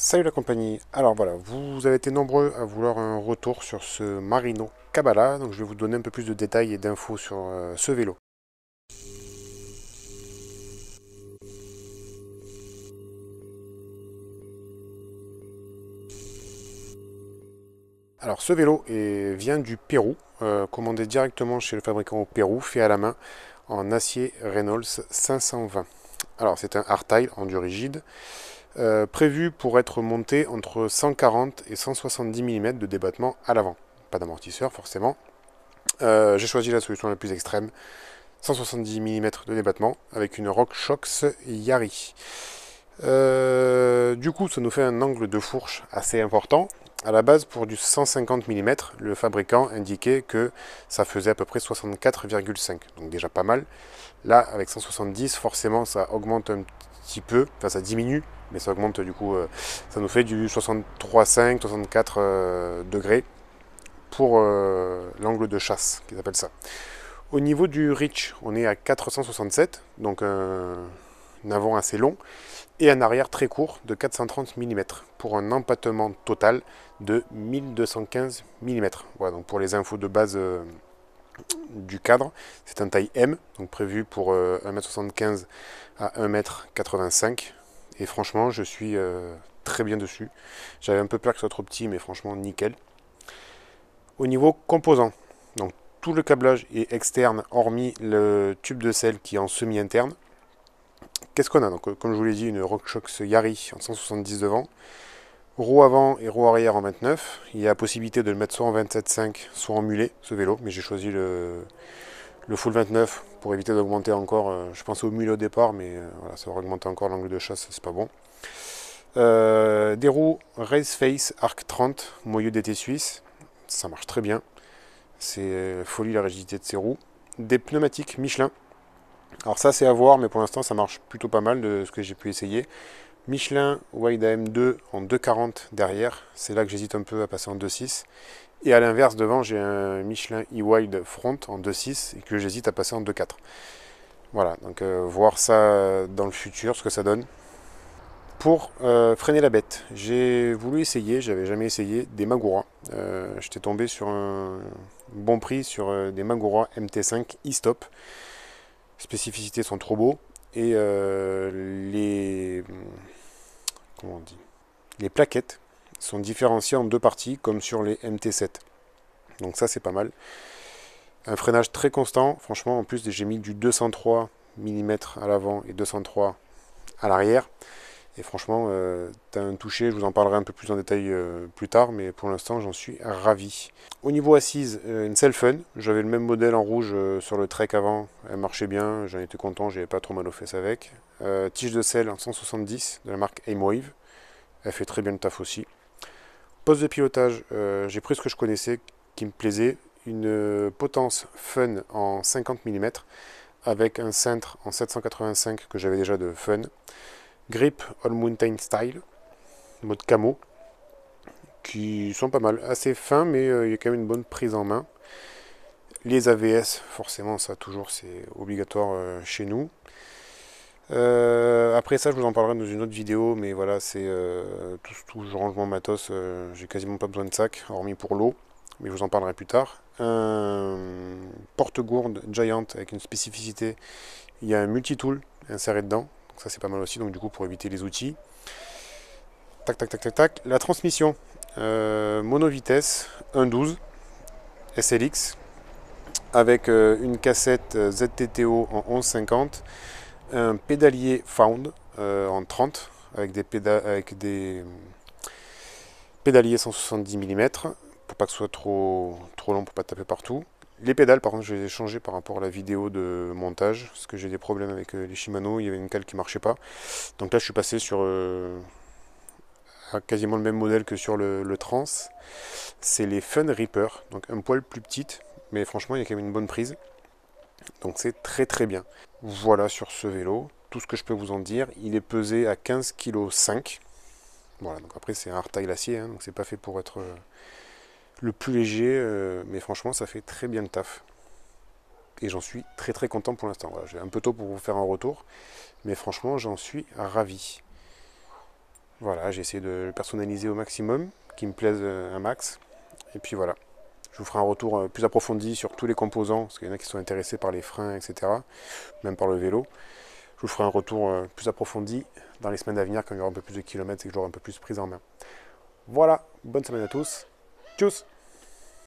Salut la compagnie, alors voilà, vous avez été nombreux à vouloir un retour sur ce Marino Cabala, donc je vais vous donner un peu plus de détails et d'infos sur ce vélo. Alors ce vélo vient du Pérou, commandé directement chez le fabricant au Pérou, fait à la main en acier Reynolds 520. Alors c'est un hardtail endur rigide, prévu pour être monté entre 140 et 170 mm de débattement à l'avant. Pas d'amortisseur forcément. J'ai choisi la solution la plus extrême, 170 mm de débattement avec une RockShox Yari. Du coup, ça nous fait un angle de fourche assez important. À la base, pour du 150 mm, le fabricant indiquait que ça faisait à peu près 64,5. Donc déjà pas mal. Là, avec 170, forcément, ça augmente un petit peu. Enfin, ça diminue, mais ça augmente du coup. Ça nous fait du 63,5, 64 degrés pour l'angle de chasse, qu'ils appellent ça. Au niveau du reach, on est à 467, donc un avant assez long, et un arrière très court de 430 mm, pour un empattement total de 1215 mm. Voilà, donc pour les infos de base du cadre, c'est un taille M, donc prévu pour 1m75 à 1m85, et franchement, je suis très bien dessus. J'avais un peu peur que ce soit trop petit, mais franchement, nickel. Au niveau composants, donc tout le câblage est externe, hormis le tube de sel qui est en semi-interne. Qu'est-ce qu'on a? Donc, comme je vous l'ai dit, une RockShox Yari en 170 devant, roue avant et roue arrière en 29. Il y a la possibilité de le mettre soit en 27,5, soit en mulet, ce vélo, mais j'ai choisi le full 29 pour éviter d'augmenter encore. Je pensais au mulet au départ, mais voilà, ça va augmenter encore l'angle de chasse, c'est pas bon. Des roues Race Face Arc 30, moyeu d'été suisse, ça marche très bien. C'est folie la rigidité de ces roues. Des pneumatiques Michelin. Alors ça c'est à voir, mais pour l'instant ça marche plutôt pas mal de ce que j'ai pu essayer. Michelin Wide AM2 en 2,40 derrière. C'est là que j'hésite un peu à passer en 2,6. Et à l'inverse, devant, j'ai un Michelin E-Wide Front en 2,6 et que j'hésite à passer en 2,4. Voilà, donc voir ça dans le futur, ce que ça donne. Pour freiner la bête, j'ai voulu essayer, j'avais jamais essayé, des Magura. J'étais tombé sur un bon prix sur des Magura MT5 e-stop. Spécificités sont trop beaux. Et comment on dit, les plaquettes sont différenciées en deux parties, comme sur les MT7. Donc ça, c'est pas mal. Un freinage très constant. Franchement, en plus, j'ai mis du 203 mm à l'avant et 203 à l'arrière. Et franchement, t'as un toucher, je vous en parlerai un peu plus en détail plus tard, mais pour l'instant, j'en suis ravi. Au niveau assise, une Selfun. J'avais le même modèle en rouge sur le Trek avant. Elle marchait bien, j'en étais content, j'avais pas trop mal aux fesses avec. Tige de selle en 170 de la marque Aimwave. Elle fait très bien le taf aussi. Poste de pilotage, j'ai pris ce que je connaissais, qui me plaisait. Une potence Fun en 50 mm avec un cintre en 785 que j'avais déjà de Fun. Grip All Mountain Style, mode camo, qui sont pas mal. Assez fins, mais il y a quand même une bonne prise en main. Les AVS, forcément, ça toujours, c'est obligatoire chez nous. Après ça, je vous en parlerai dans une autre vidéo, mais voilà, c'est tout je range mon matos, j'ai quasiment pas besoin de sac, hormis pour l'eau, mais je vous en parlerai plus tard. Un porte-gourde Giant avec une spécificité, il y a un multi-tool inséré dedans, donc ça c'est pas mal aussi, donc du coup pour éviter les outils. Tac, tac, tac, tac, tac. La transmission, mono-vitesse, 1.12 SLX, avec une cassette ZTTO en 11,50, un pédalier Found en 30 avec des pédaliers 170 mm pour pas que ce soit trop long pour pas taper partout. Les pédales par contre je les ai changées par rapport à la vidéo de montage parce que j'ai des problèmes avec les Shimano, il y avait une cale qui marchait pas. Donc là je suis passé sur quasiment le même modèle que sur le Trans. C'est les Fun Reaper, donc un poil plus petite, mais franchement il y a quand même une bonne prise. Donc c'est très très bien. Voilà sur ce vélo, tout ce que je peux vous en dire. Il est pesé à 15,5 kg. Voilà, donc après c'est un hardtail acier, hein, donc c'est pas fait pour être le plus léger, mais franchement ça fait très bien le taf. Et j'en suis très très content pour l'instant. Voilà, j'ai un peu tôt pour vous faire un retour, mais franchement j'en suis ravi. Voilà, j'ai essayé de le personnaliser au maximum, qu'il me plaise un max. Et puis voilà. Je vous ferai un retour plus approfondi sur tous les composants, parce qu'il y en a qui sont intéressés par les freins, etc. Même par le vélo. Je vous ferai un retour plus approfondi dans les semaines à venir, quand il y aura un peu plus de kilomètres et que j'aurai un peu plus prise en main. Voilà, bonne semaine à tous. Tchuss!